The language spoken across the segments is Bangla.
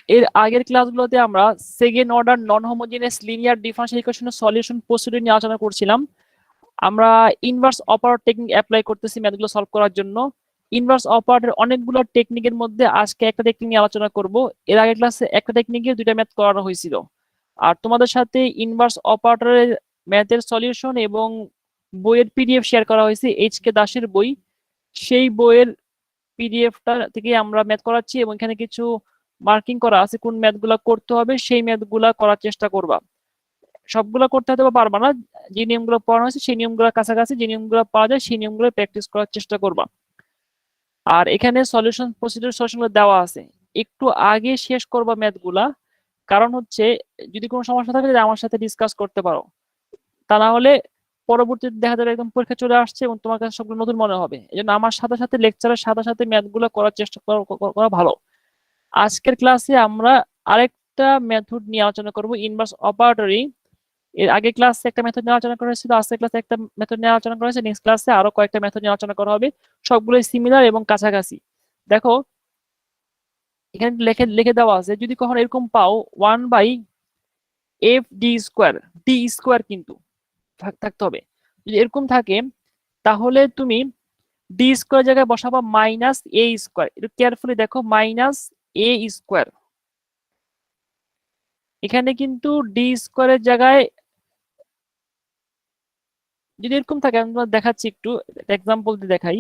এর আগের ক্লাসগুলোতে আমরা second order non homogeneous linear differential ইকুয়েশনের সলিউশন প্রসিডিউর নিয়ে আলোচনা করছিলাম। আমরা ইনভার্স অপারেটর টেকনিক অ্যাপ্লাই করতেছি ম্যাথগুলো সলভ করার জন্য। ইনভার্স অপারেটর অনেকগুলো টেকনিকের মধ্যে আজকে একটা টেকনিক নিয়ে আলোচনা করব। এর আগের ক্লাসে একটা টেকনিকে দুইটা ম্যাথ করানো হয়েছিল। আর তোমাদের সাথে ইনভার্স অপারেটরের ম্যাথের সলিউশন এবং বইয়ের পিডিএফ শেয়ার করা হয়েছে, এইচ.কে দাসের বই। সেই বইয়ের পিডিএফটা থেকে আমরা ম্যাথ করাচ্ছি এবং এখানে কিছু মার্কিং করা আছে কোন ম্যাথগুলো করতে হবে, সেই ম্যাথগুলো করার চেষ্টা করবা। সবগুলো করতে হয়তো পারবা না, যে নিয়মগুলো পড়ানো হয়েছে সেই নিয়মগুলোর কাছাকাছি যে নিয়মগুলো পাওয়া যায় সেই নিয়মগুলো প্র্যাকটিস করার চেষ্টা করবা। আর এখানে সলিউশন প্রসিডিউর সলিউশনগুলো দেওয়া আছে, একটু আগে শেষ করবা ম্যাথগুলা। কারণ হচ্ছে যদি কোনো সমস্যা থাকে আমার সাথে ডিসকাস করতে পারো, তা না হলে পরবর্তীতে দেখা যাবে একদম পরীক্ষা চলে আসছে এবং তোমার কাছে সবগুলো নতুন মনে হবে। এই জন্য আমার সাথে সাথে লেকচারের সাথে সাথে ম্যাথগুলো করার চেষ্টা করা ভালো। আজকের ক্লাসে আমরা আরেকটা মেথড নিয়ে আলোচনা করব, ইনভার্স অপারেটরি। এর আগে ক্লাসে একটা মেথড নিয়ে আলোচনা করা হয়েছিল, আজকের ক্লাসে একটা মেথড নিয়ে আলোচনা করা হয়েছে, নেক্সট ক্লাসে আরো কয়েকটা মেথড নিয়ে আলোচনা করা হবে। সবগুলোই সিমিলার এবং কাছাকাছি। দেখো এখানে লিখে লিখে দেওয়া আছে, যদি কখনো এরকম পাও 1/f(d²), ডি স্কোয়ার কিন্তু থাকতে হবে। যদি এরকম থাকে তাহলে তুমি ডি স্কোয়ার জায়গায় বসাবা -a²। একটু কেয়ারফুলি দেখো, -a²। এখানে কিন্তু ডি স্কোয়ারের জায়গায় যদি এরকম থাকে, আমি তোমার দেখাচ্ছি, একটু এক্সাম্পল দিয়ে দেখাই।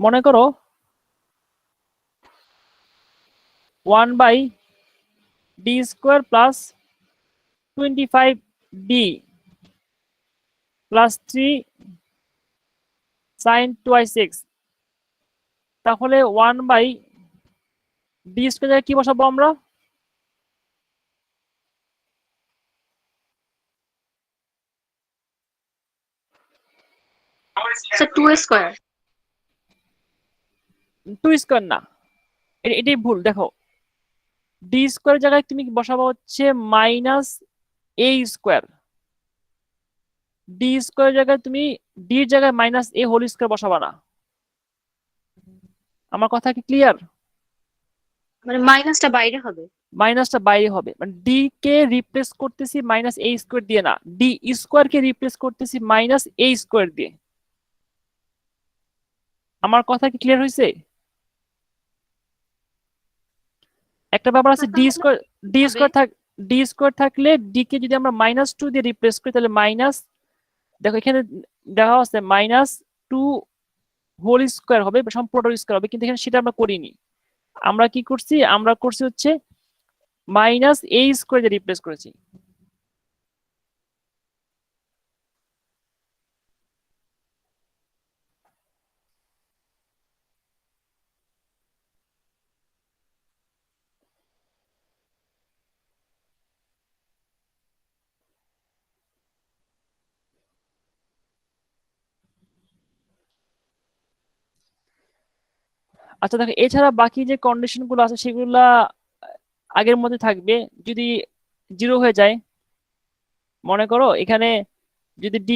মনে করো 1/d² plus 25d plus 3 sin 2x। তাহলে 1/d² জায়গায় কি বসাবো আমরা? স্যার 2² 2² না, এটাই ভুল। দেখো d² জায়গায় তুমি বসাবো হচ্ছে -a²। d² জায়গায় তুমি ডি জায়গায় -a² বসাবা না। আমার কথা কি ক্লিয়ার? মানে মাইনাসটা বাইরে হবে। মাইনাসটা বাইরে হবে, মানে ডি কে রিপ্লেস করতেছি -a² দিয়ে না, d² কে রিপ্লেস করতেছি -a² দিয়ে। আমার কথা কি ক্লিয়ার হয়েছে? একটা ব্যাপার আছে, ডি² থাকলে ডি কে যদি আমরা -2 দিয়ে রিপ্লেস করি তাহলে মাইনাস, দেখো এখানে দেখা আছে -2 হবে, সম্পূর্ণ স্কোয়ার হবে, কিন্তু এখানে সেটা আমরা করিনি। আমরা কি করছি, আমরা করছি হচ্ছে -a² দিয়ে রিপ্লেস করেছি। আচ্ছা দেখো, এছাড়া বাকি যে কন্ডিশন গুলো আছে সেগুলা আগের মধ্যে থাকবে। যদি 0 হয়ে যায়, মনে করো এখানে যদি d²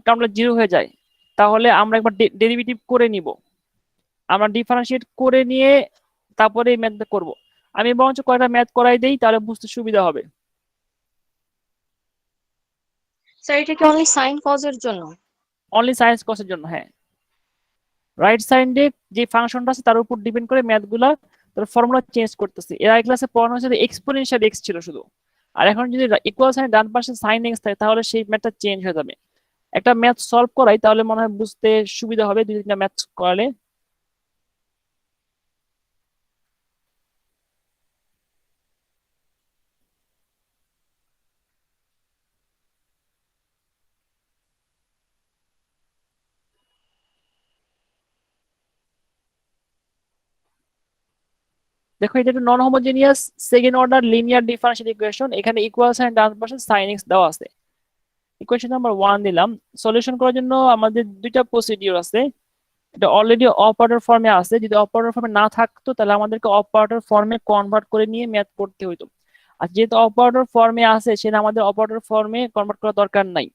টার্মটা 0 হয়ে যায়, তাহলে আমরা একবার ডেরিভেটিভ করে নিব, আমরা ডিফারেন্সিয়েট করে নিয়ে তারপরে এই ম্যাথটা করব। আমি বরঞ্চ কয়টা ম্যাথ করাই দেই, তাহলে বুঝতে সুবিধা হবে। স্যার এটা কি অনলি সাইন কজের জন্য? অনলি সায়েন্স কসের জন্য, হ্যাঁ। রাইট সাইডে যে ফাংশনটা আছে তার উপর ডিপেন্ড করে ম্যাথগুলা তার ফর্মুলা চেঞ্জ করতেছে। এর আগে ক্লাসে পড়ানো হয়েছে এক্সপোনেনশিয়াল এক্স ছিল শুধু, আর এখন যদি ইকুয়াল সাইন ডান পাশে সাইন এক্স থাকে তাহলে সেই ম্যাথটা চেঞ্জ হয়ে যাবে। একটা ম্যাথ সলভ করাই তাহলে মনে হয় বুঝতে সুবিধা হবে, দুই তিনটা ম্যাথ করালে। দেখো এটা একটা non homogeneous second order linear differential equation, এখানে ইকুয়াল সাইন ডান পাশে সাইন এক্স দেওয়া আছে। ইকুয়েশন নাম্বার 1 দিলাম। সলিউশন করার জন্য আমাদের দুইটা প্রসিডিউর আছে। এটা অলরেডি অপারেটর ফর্মে আছে, যদি অপারেটর ফর্মে না থাকতো তাহলে আমাদেরকে অপারেটর ফর্মে কনভার্ট করে নিয়ে ম্যাথ করতে হইতো। আর যেহেতু অপারেটর ফর্মে আছে সেটা আমাদের অপারেটর ফর্মে কনভার্ট করার দরকার নাই।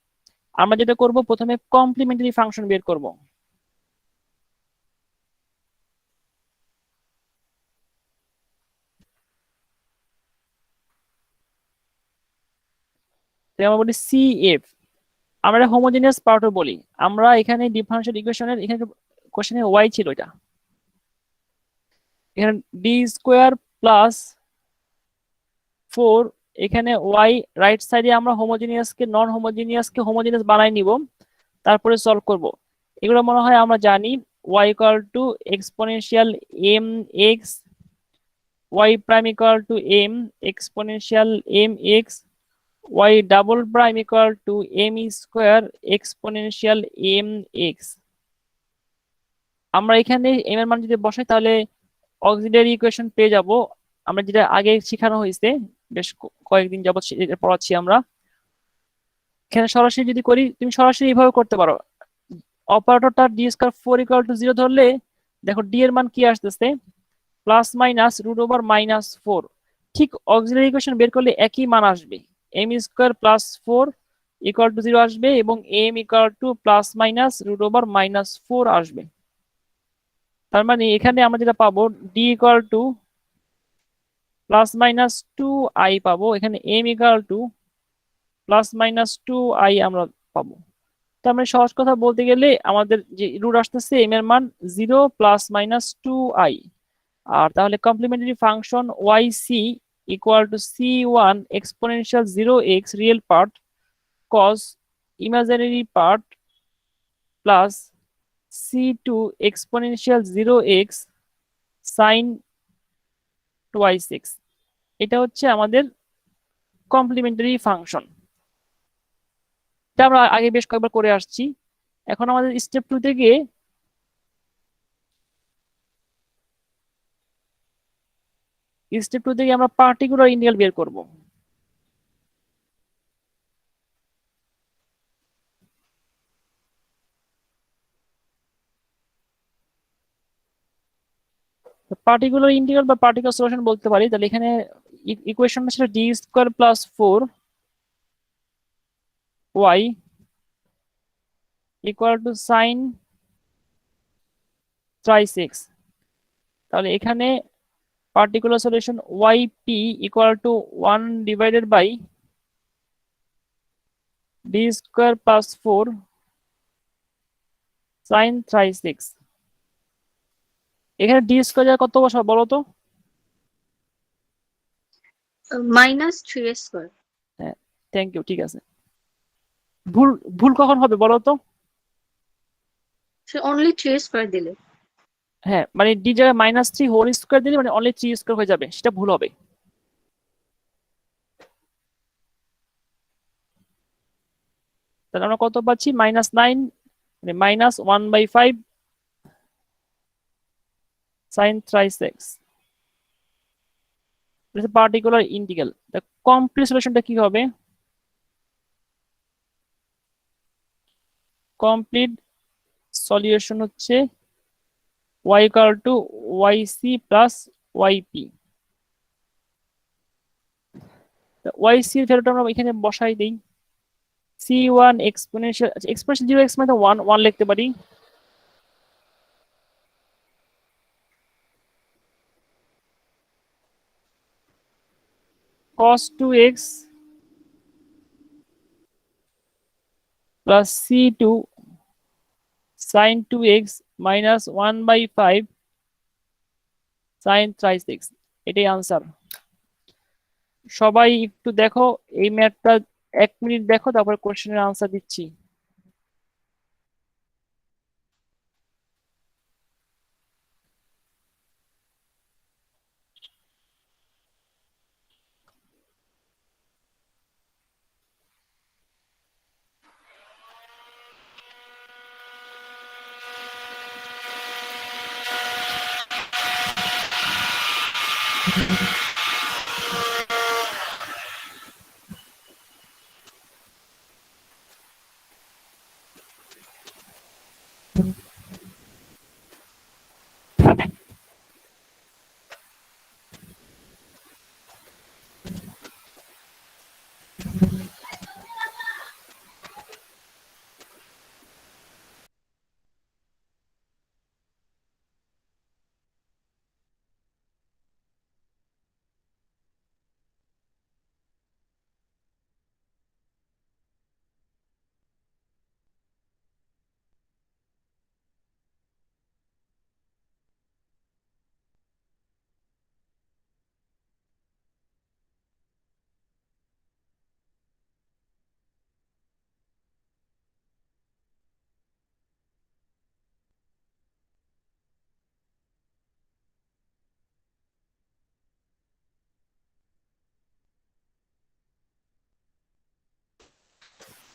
আমরা যেটা করব, প্রথমে কমপ্লিমেন্টারি ফাংশন বের করব। আমরা বলি সি এফ, আমরা হোমোজেনিয়াস পার্টও বলি। আমরা এখানে ডিফারেনশিয়াল ইকুয়েশনের এখানে কোশ্চেনে ওয়াই ছিল, এটা এখানে ডি স্কোয়ার প্লাস 4, এখানে ওয়াই রাইট সাইডে আমরা হোমোজেনিয়াসকে নন হোমোজেনিয়াসকে হোমোজেনিয়াস বানাই নিব, তারপরে সলভ করব। এগুলো মনে হয় আমরা জানি। Y equal to exponential m x, y prime equal to m exponential m x, y double prime equal to m square exponential m x. আমরা এখানে এম এর মান যদি বসাই তাহলে অক্সিলারি ইকুয়েশন পেয়ে যাব, আমরা যেটা আগে শেখানো হয়েছে, বেশ কয়েকদিন যাবত পড়াচ্ছি আমরা। এখানে সরাসরি যদি করি, তুমি সরাসরি এইভাবে করতে পারো। অপারেটরটা ডি স্কয়ার 4 ইকুয়াল টু 0 ধরলে দেখো ডি এর মান কি আসতেছে, plus minus root over minus 4। ঠিক অক্সিলারি ইকুয়েশন বের করলে একই মান আসবে, m square plus 4 equal to 0 আসবে এবং m equal to plus minus root over minus 4 আসবে। তার মানে এখানে আমরা যেটা পাবো, d equal to plus minus 2i পাবো, এখানে m equal to plus minus 2i আমরা পাবো। তার মানে সহজ কথা বলতে গেলে আমাদের যে রুট আসতেছে এম এর মান 0 প্লাস মাইনাস 2i। আর তাহলে complementary function y c equal to c one exponential 0x real part cos imaginary part plus c two exponential 0x sine twice x. এটা হচ্ছে আমাদের কমপ্লিমেন্টারি ফাংশন। এটা আমরা আগে বেশ কয়েকবার করে আসছি। এখন আমাদের স্টেপ 2 থেকে আমরা পার্টিকুলার ইন্টিগ্রাল বের করব। পার্টিকুলার ইন্টিগ্রাল বা পার্টিকুলার সলিউশন বলতে পারি। তাহলে এখানে ইকুয়েশনটা ছিল d square plus 4 y equal to sine thrice x. তাহলে এখানে particular solution y p equal to 1 divided by d square plus 4 sine thrice x. এখানে ডি স্কোয়ার কত বসা বলো তো? Minus 3 square. হ্যাঁ, থ্যাংক ইউ, ঠিক আছে। ভুল ভুল কখন হবে বলো তো? সে অনলি 3 স্কোয়ার দিলে। হ্যাঁ, মানে ডি জায়গায় -3 হোল স্কোয়ার দিলে মানে অনলি 3 স্কোয়ার হয়ে যাবে, সেটা ভুল হবে। তাহলে আমরা কত পাচ্ছি, -9 মানে -1/5 sine thrice x. Particular integral. Complete সলিউশনটা কি হবে? কমপ্লিট সলিউশন হচ্ছে y equal to yc plus yp। yc এর ভ্যালুটা আমরা এখানে বসাই দেই, c1 এক্সপোনেনশিয়াল, আচ্ছা এক্সপোনেনশিয়াল 0x মানে 1 লিখতে পারি, cos 2x plus c2 sin 2x minus 1/5 sin thrice x. এটাই আনসার। সবাই একটু দেখো এই ম্যাথটা, 1 মিনিট দেখো, তারপর কোশ্চেনের আনসার দিচ্ছি।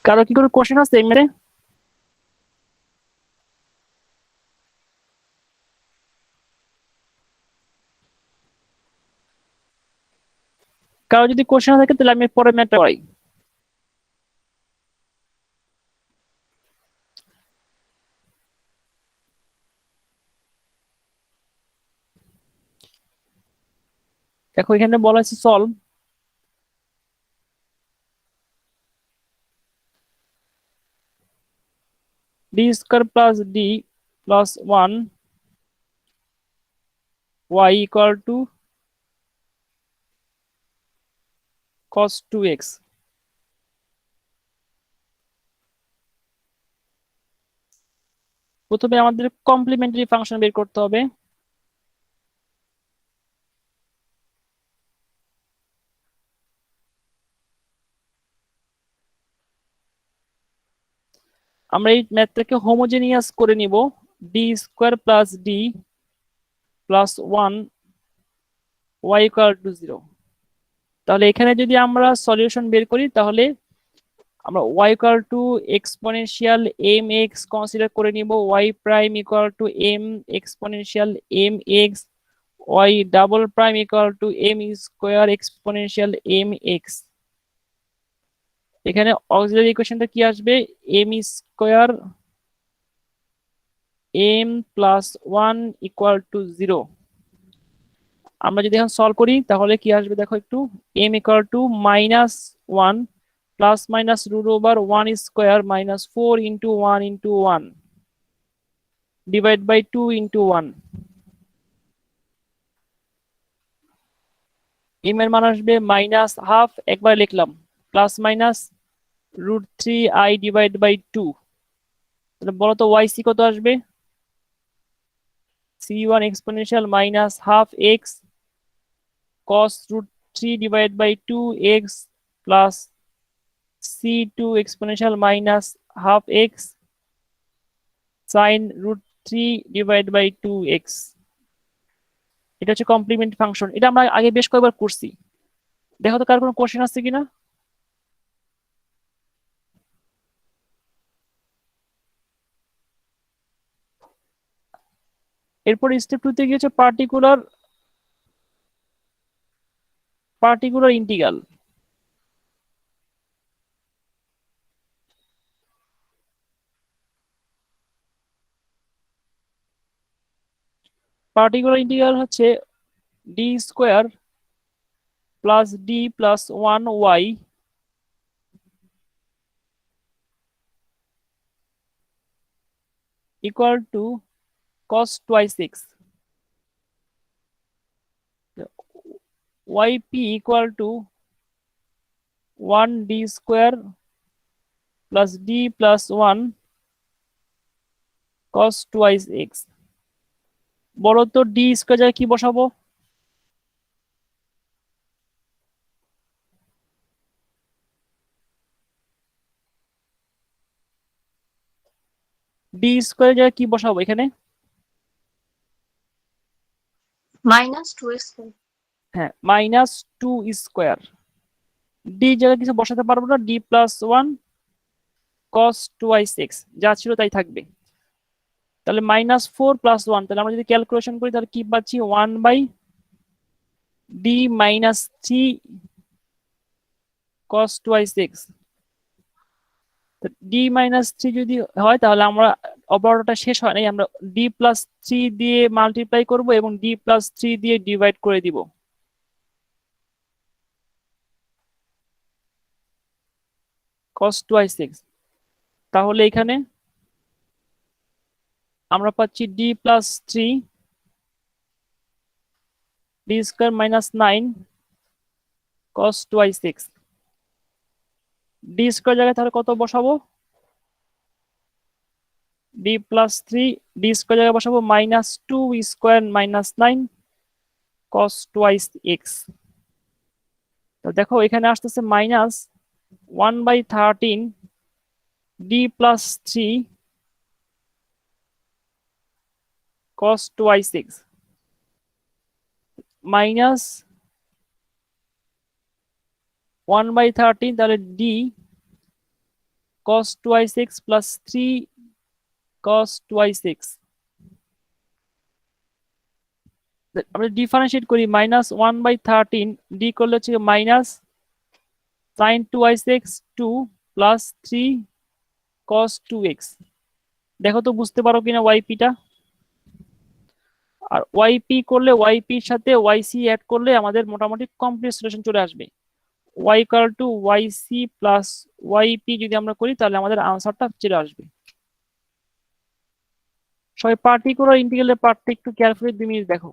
কারো কি কোনো কোশ্চেন আছে এমনি? কারো যদি কোশ্চেন থাকে তাহলে আমি পরে ম্যাথটা করাই। দেখো এখানে বলা আছে solve D square plus D plus 1 y equal two cos 2x। প্রথমে আমাদের কমপ্লিমেন্টারি ফাংশন বের করতে হবে। আমরা এই ম্যাথটাকে হোমোজেনিয়াস করে নিব। D square plus D plus 1 y equal to 0। তাহলে এখানে যদি আমরা সলিউশন বের করি তাহলে আমরা y equal to exponential m x consider করে নিব, y prime equal to m exponential m x, y double prime equal to m square exponential m x. এখানে অক্সিলারি ইকুয়েশনটা কি আসবে? M square m plus 1 equal to 0। আমরা যদি এখন সলভ করি তাহলে কি আসবে দেখো একটু, m equal to minus 1 plus minus root over 1 square minus 4 into 1 into 1 divide by 2 into 1। M এর মান আসবে মাইনাস হাফ, একবার লিখলাম, plus minus √3i divide by 2। তাহলে বলো তো ওয়াই সি কত আসবে? c1 exponential minus half x cos √3 divide by 2x plus c2 exponential minus half x sin √3 divide by 2x। এটা হচ্ছে কমপ্লিমেন্ট ফাংশন। এটা আমরা আগে বেশ কয়েকবার করছি। দেখো তো কার কোনো কোশ্চেন আছে কিনা। এরপর স্টেপ 2 তে গিয়েছে পার্টিকুলার ইন্টিগ্রাল। পার্টিকুলার ইন্টিগ্রাল হচ্ছে D square plus D plus 1y equal to cos twice x, yp equal to 1 D square plus D plus 1 cos twice x। বলো তো ডি স্কোয়ার জায়গায় কি বসাবো? ডি স্কোয়ার জায়গায় কি বসাবো এখানে? Minus 2 square. হ্যাঁ, মাইনাস 2 স্কোয়ার। ডি জায়গায় কিছু বসাতে পারবো না, D plus 1 cos twice x যা ছিল তাই থাকবে। তাহলে মাইনাস 4 প্লাস 1, তাহলে আমরা যদি ক্যালকুলেশন করি তাহলে কি পাচ্ছি? 1 by d minus 3 cos twice x। D minus 3 যদি হয় তাহলে আমরা অপারেটরটা শেষ হয় নাই, আমরা ডি প্লাস 3 দিয়ে মাল্টিপ্লাই করব এবং ডি প্লাস 3 দিয়ে ডিভাইড করে দিব। cos twice x। তাহলে এখানে আমরা পাচ্ছি D plus 3 D square minus 9 cos twice x। D square জায়গায় তাহলে কত বসাবো? ডি প্লাস 3 ডি স্কোয়ার জায়গায় বসাবো minus 2 square minus 9 cos twice x। তো দেখো এখানে আসতেছে minus 1/13 D plus 3 cos twice x minus 1/13, তাহলে D cos 2i6 plus 3 cos 2i6, আমরা ডিফারেন্সিয়েট করি -1/13 ডি করলে হচ্ছে minus sin 2i6 2 plus 3 cos 2x। দেখো তো বুঝতে পারো কিনা ওয়াইপিটা। আর ওয়াইপি করলে ওয়াইপির সাথে ওয়াইসি অ্যাড করলে আমাদের মোটামুটি কমপ্লিট সলিউশন চলে আসবে। Y equal to y c plus y p যদি আমরা করি তাহলে আমাদের আনসারটা চলে আসবে। সবাই পার্টিকুলার ইন্টিগ্রালের পার্টটা একটু কেয়ারফুলি 2 মিনিট দেখো।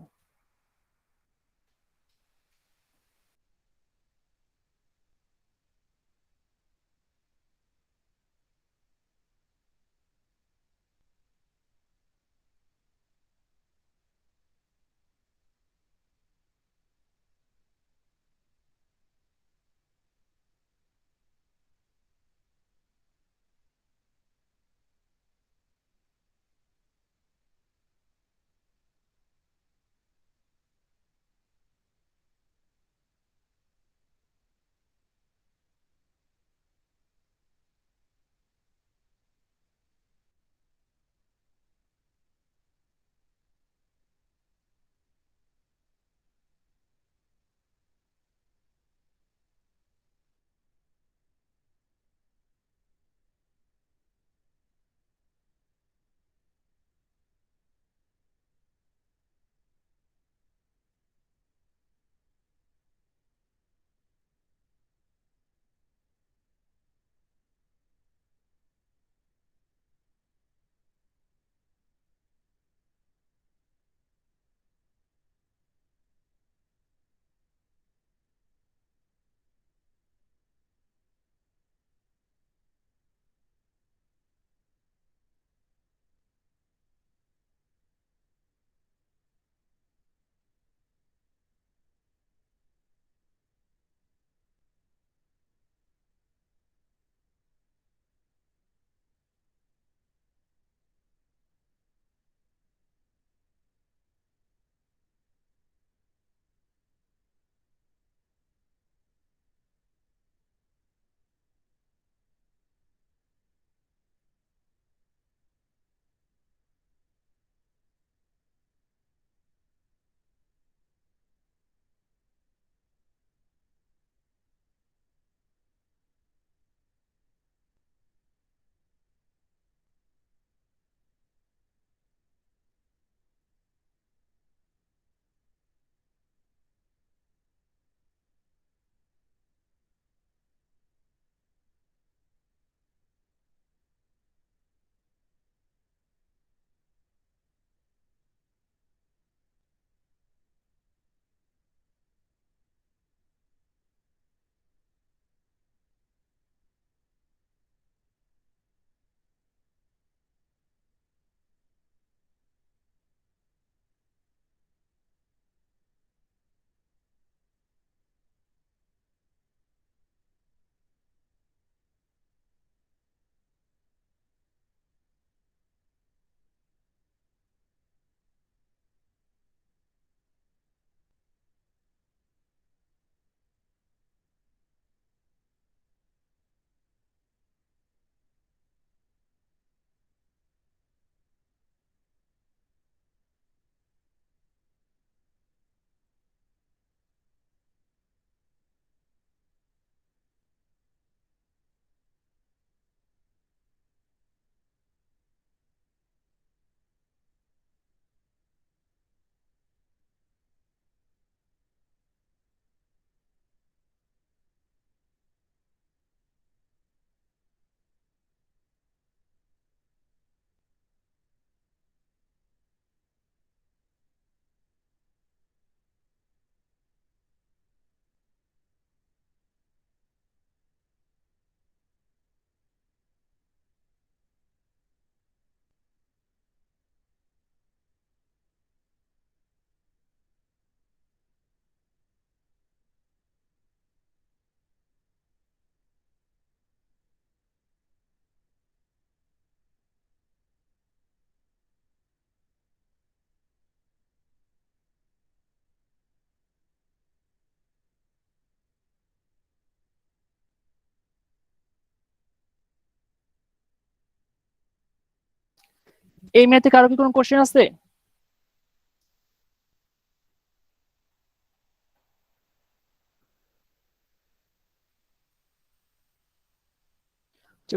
এই ম্যাথে কারো কি কোনো কোশ্চেন আছে?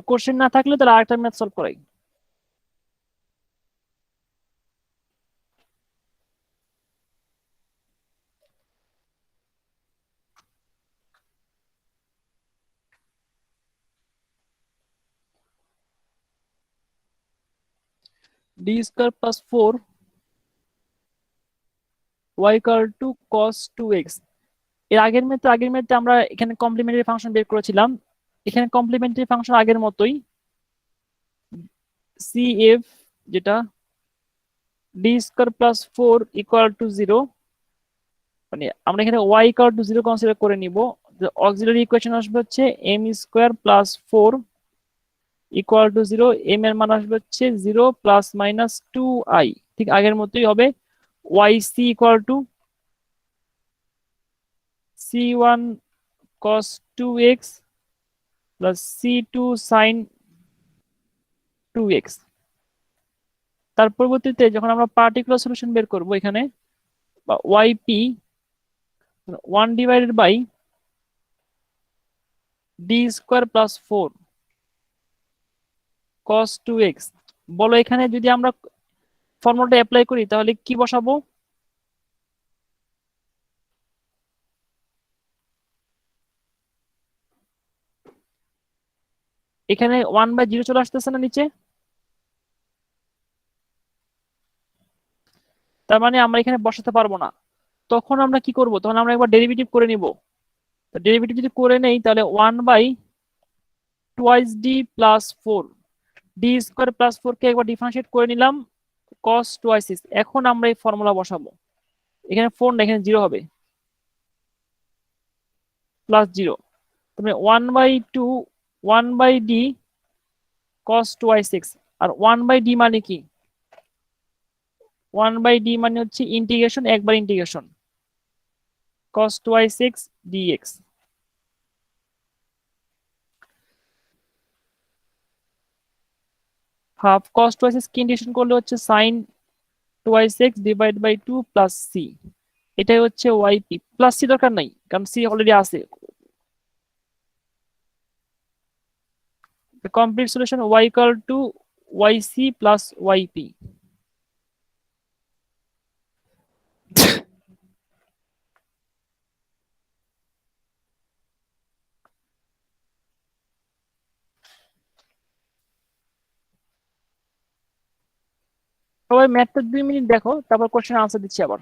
কোশ্চেন না থাকলে তাহলে আরেকটা ম্যাথ সলভ করাই। D square plus 4 y equal to cos 2x। এর আগের ম্যাথে আমরা এখানে কমপ্লিমেন্টারি ফাংশন বের করেছিলাম। এখানে কমপ্লিমেন্টারি ফাংশন আগের মতোই, CF, যেটা D square plus 4 equal to 0, মানে আমরা এখানে ওয়াই ইকুয়াল টু 0 কনসিডার করে নিব। অক্সিলারি ইকুয়েশন আসবে হচ্ছে m square plus 4 equal to 0, m এর মান আসবে হচ্ছে 0 প্লাস মাইনাস 2i। ঠিক আগের মতোই হবে। Y c equal to C1 cos 2x plus C2 sin 2x। তার পরবর্তীতে যখন আমরা পার্টিকুলার সলিউশন বের করব এখানে, বা YP 1/, D square plus 4 cos 2x। বলো এখানে যদি আমরা ফর্মুলাটা অ্যাপ্লাই করি তাহলে কি বসাবো? এখানে 1/0 চলে আসতেছে না নিচে? তার মানে আমরা এখানে বসাতে পারবো না। তখন আমরা কি করব? তখন আমরা একবার ডেরিভেটিভ করে নিব। ডেরিভেটিভ যদি করে নেই তাহলে 1/2d+4, ডি স্কোয়ার প্লাস 4 কে একবার ডিফারেন্সিয়েট করে নিলাম cos 2x। এখন আমরা এই ফর্মুলা বসাবো। এখানে 4 না, এখানে 0 হবে, প্লাস 0। তারপরে 1/2 1/d cos 2x। আর 1/d মানে কি? 1/d মানে হচ্ছে ইন্টিগ্রেশন, একবার integration cos 2x dx। Half cos 2x কে ইন্টিগ্রেশন করলে হচ্ছে sin 2x divide by 2 plus c। এটাই হচ্ছে ওয়াইপি। প্লাস সি দরকার নাই, কারণ সি অলরেডি আছে। Complete solution y equal to y c plus y p. সবাই ম্যাথটা 2 মিনিট দেখো, তারপর কোশ্চেন আনসার দিচ্ছি আবার।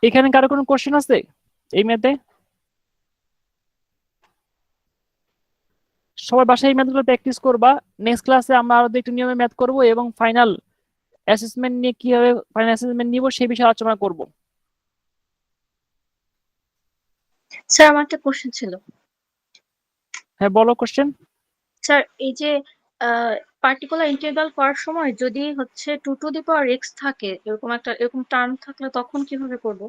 এখানে কারো কোনো কোশ্চেন আছে এই ম্যাথে? সবাই বাসায় এই ম্যাথগুলো প্র্যাকটিস করবা। নেক্সট ক্লাসে আমরা আরো একটু নিয়মে ম্যাথ করব এবং ফাইনাল অ্যাসেসমেন্ট নিয়ে কিভাবে ফাইনাল অ্যাসেসমেন্ট নিব সেই বিষয়ে আলোচনা করব। স্যার আমার একটা কোশ্চেন ছিল। হ্যাঁ বলো কোশ্চেন। স্যার এই যে পার্টিকুলার ইন্টিগ্রাল করার সময় যদি হচ্ছে 2 to the power x থাকে, এরকম টার্ম থাকলে তখন কিভাবে করব?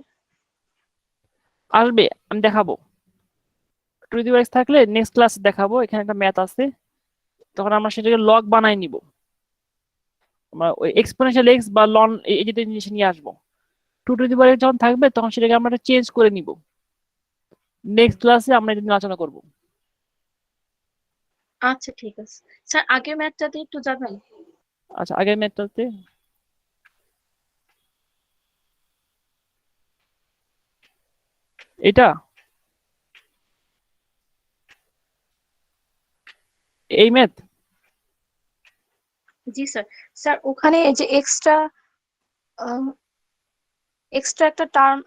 আসবে, আমি দেখাবো। 2 to the power x থাকলে নেক্সট ক্লাসে দেখাবো। এখানে একটা ম্যাথ আছে, তখন আমরা সেটাকে লগ বানাই নিব। আমরা ওই এক্সপোনেনশিয়াল এক্স বা লন এই জাতীয় জিনিস নিয়ে আসবো। 2 to the power x যখন থাকবে তখন সেটাকে আমরা চেঞ্জ করে নিব। নেক্সট ক্লাসে আমরা এটা নিয়ে আলোচনা করব। আচ্ছা ঠিক আছে স্যার, আগের ম্যাথটাতে একটু যাবেন? আচ্ছা, আগের ম্যাথটাতে এটা এই ম্যাথ। জি স্যার। স্যার ওখানে এই যে এক্সট্রা একটা টার্ম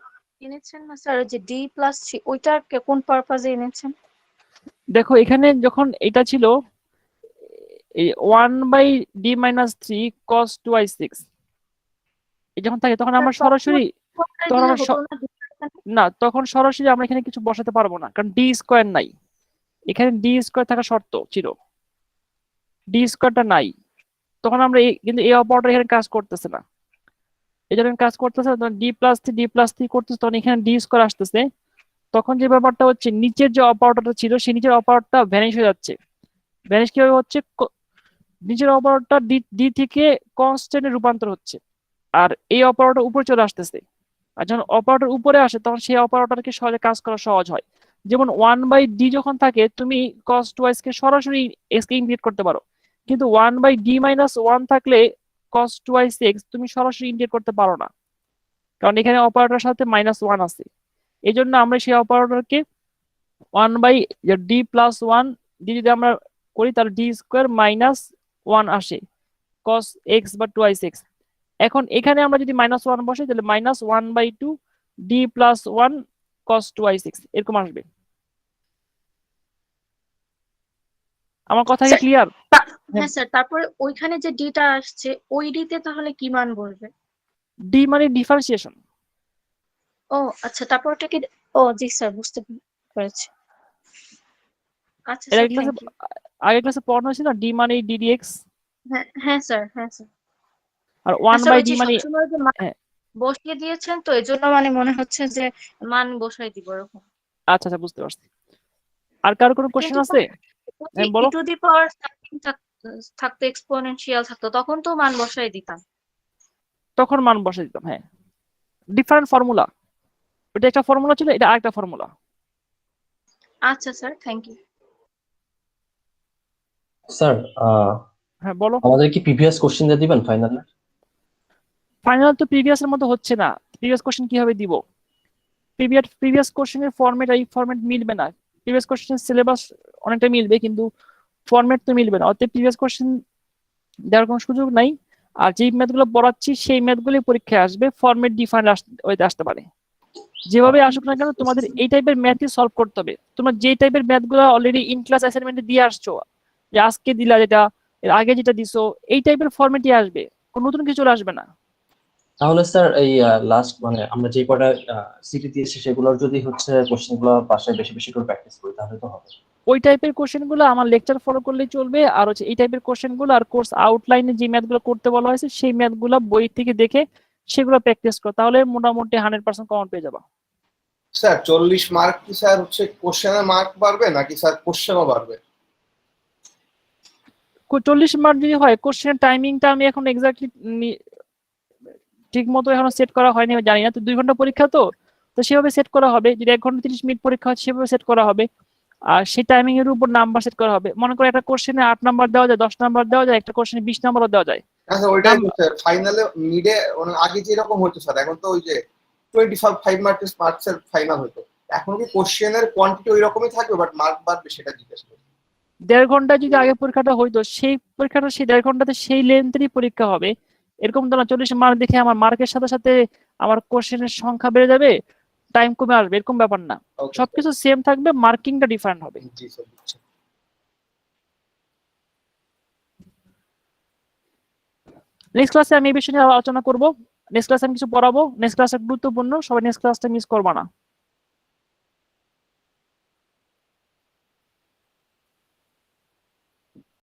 এনেছেন না স্যার, যে d+3, ওইটা কোন পারপাজে এনেছেন? দেখো এখানে যখন এটা ছিল এই 1/d-3 cos 2i6 এই যখন থাকে তখন আমরা সরাসরি তখন আমরা না তখন সরাসরি আমরা এখানে কিছু বসাতে পারবো না, কারণ ডি স্কোয়ার নাই। এখানে ডি স্কোয়ার থাকা শর্ত ছিল, ডি স্কোয়ারটা নাই। তখন আমরা কিন্তু এই অপারেটর এখানে কাজ করতেছে না। এই জন্য কাজ করতেছে না, তখন d+3 করতেছে, তখন এখানে ডি স্কোয়ার আসতেছে। তখন যে ব্যাপারটা হচ্ছে, নিচের যে অপারেটরটা ছিল সেই নিচের অপারেটরটা ভ্যানিশ হয়ে যাচ্ছে। ভ্যানিশ কিভাবে হচ্ছে, নিচের অপারেটরটা ডি থেকে কনস্ট্যান্টে রূপান্তর হচ্ছে, আর এই অপারেটর উপরে চলে আসতেছে। আর যখন অপারেটর উপরে আসে তখন সেই অপারেটরকে সহজে কাজ করা সহজ হয়। যেমন 1/d যখন থাকে তুমি cos 2x কে সরাসরি x কে ইন্টিগ্রেট করতে পারো, কিন্তু 1/d-1 থাকলে cos 2i6 তুমি সরাসরি ইন্টিগ্রেট করতে পারো না, কারণ এখানে অপারেটরের সাথে -1 আছে। এই জন্য আমরা সেই অপারেটরকে 1/d+1 দিয়ে যদি আমরা করি তাহলে d² - 1 আসে cos x বা 2i6। এখন এখানে আমরা যদি -1 বসাই তাহলে -1/2 d+1 cos 2i6 এরকম আসবে। আমার কথা কি ক্লিয়ার? হ্যাঁ স্যার, তারপরে ওইখানে যে ডিটা আসছে ওই ডিতে তাহলে কি মান বলবে? ডি মানে ডিফারেন্সিয়েশন। ও আচ্ছা, তারপর ওটা কি? ও জি স্যার, বুঝতে পেরেছি। আচ্ছা এর স্যার, ক্লাসে থ্যাংক ইউ। আগের ক্লাসে পড়ানো হয়েছিল না, ডি মানে ddx, হ্যাঁ হ্যাঁ স্যার, হ্যাঁ স্যার। আর স্যার ওই 1/d যে মানে সবসময় যে মান হ্যাঁ। বসিয়ে দিয়েছেন তো, এই জন্য মানে মনে হচ্ছে যে মান বসাই দিব এরকম। আচ্ছা আচ্ছা, বুঝতে পারছি। আর কারো কোনো কোশ্চেন কিন্তু আছে? হ্যাঁ বলো। e⁻³ থাকতো, এক্সপোনেনশিয়াল থাকতো, তখন তো মান বসাই দিতাম। তখন মান বসে দিতাম, হ্যাঁ। ডিফারেন্ট ফর্মুলা, এটা একটা ফর্মুলা ছিল, এটা আরেকটা ফর্মুলা। আচ্ছা স্যার, থ্যাংক ইউ। স্যার হ্যাঁ বলো। আমাদের কি প্রিভিয়াস কোশ্চেন দিয়ে দিবেন ফাইনালে? ফাইনাল তো প্রিভিয়াস এর মতো হচ্ছে না, প্রিভিয়াস কোশ্চেন কিভাবে দিব? প্রিভিয়াস কোশ্চেনের ফরম্যাট এই ফরম্যাট মিলবে না। প্রিভিয়াস কোশ্চেনের সিলেবাস অনেকটা মিলবে কিন্তু ফরম্যাট তো মিলবে না, অতএব প্রিভিয়াস কোশ্চেন দেওয়ার কোনো সুযোগ নাই। আর যেই ম্যাথগুলো পড়াচ্ছি সেই ম্যাথগুলি পরীক্ষায় আসবে, ফরম্যাট ডিফারেন্ট আসতে পারে। যেভাবে আসুক না কেন তোমাদের এই টাইপের ম্যাথই সলভ করতে হবে। তোমরা যে টাইপের ম্যাথগুলো অলরেডি ইন ক্লাস অ্যাসাইনমেন্টে দিয়ে আসছো, যে আজকে দিলা যেটা, এর আগে যেটা দিছো, এই টাইপের ফরম্যাটই আসবে, কোনো নতুন কিছু চলে আসবে না। তাহলে স্যার এই লাস্ট মানে আমরা যে কটা সিটি দিয়েছি সেগুলোর যদি হচ্ছে কোশ্চেন গুলো বাসায় বেশি বেশি করে প্র্যাকটিস করি তাহলে তো হবে। ওই টাইপের কোশ্চেনগুলো আমার লেকচার ফলো করলেই চলবে, আর হচ্ছে এই টাইপের কোশ্চেনগুলো আর কোর্স আউটলাইনে যে ম্যাথগুলো করতে বলা হয়েছে সেই ম্যাথগুলো বই থেকে দেখে সেগুলো প্র্যাকটিস করো, তাহলে মোটামুটি 100% কমন পেয়ে যাবা। স্যার 40 মার্ক কি স্যার হচ্ছে কোশ্চেনের মার্ক বাড়বে নাকি স্যার কোশ্চেনও বাড়বে? 40 মার্ক যদি হয়, কোশ্চেনের টাইমিংটা আমি এখন এক্স্যাক্টলি ঠিক মতো এখনো সেট করা হয়নি, আমি জানি না। তো 2 ঘন্টা পরীক্ষা, তো তো সেভাবে সেট করা হবে। যদি 1 ঘন্টা 30 মিনিট পরীক্ষা হয় সেভাবে সেট করা হবে, আর সেই টাইমিং এর উপর নাম্বার সেট করা হবে। মনে করো একটা কোশ্চেনে 8 নাম্বার দেওয়া যায়, 10 নাম্বার দেওয়া যায়, একটা কোশ্চেনে 20 নাম্বারও দেওয়া যায়। আচ্ছা ওইটাই তো স্যার ফাইনালে মিডে আগে যেরকম হতো স্যার, এখন তো ওই যে 25 মার্কসের ফাইনাল হতো, এখন কি কোশ্চেনের কোয়ান্টিটি ওই রকমই থাকবে বাট মার্ক বাড়বে সেটা জিজ্ঞেস করি। 1.5 ঘন্টা যদি আগে পরীক্ষাটা হইতো, সেই পরীক্ষাটা সেই 1.5 ঘন্টাতে সেই লেন্থেরই পরীক্ষা হবে, এরকম তো না 40 মার্ক দেখে আমার মার্কের সাথে সাথে আমার কোশ্চেনের সংখ্যা বেড়ে যাবে, টাইম কমে আসবে, এরকম ব্যাপার না। ওকে সবকিছু সেম থাকবে, মার্কিংটা ডিফারেন্ট হবে। জি স্যার বুঝছি। নেক্সট ক্লাসে আমি এই বিষয় নিয়ে আলোচনা করবো। নেক্সট ক্লাসে আমি কিছু পড়াবো। নেক্সট ক্লাসে গুরুত্বপূর্ণ, সবাই নেক্সট ক্লাসটা মিস করবা না।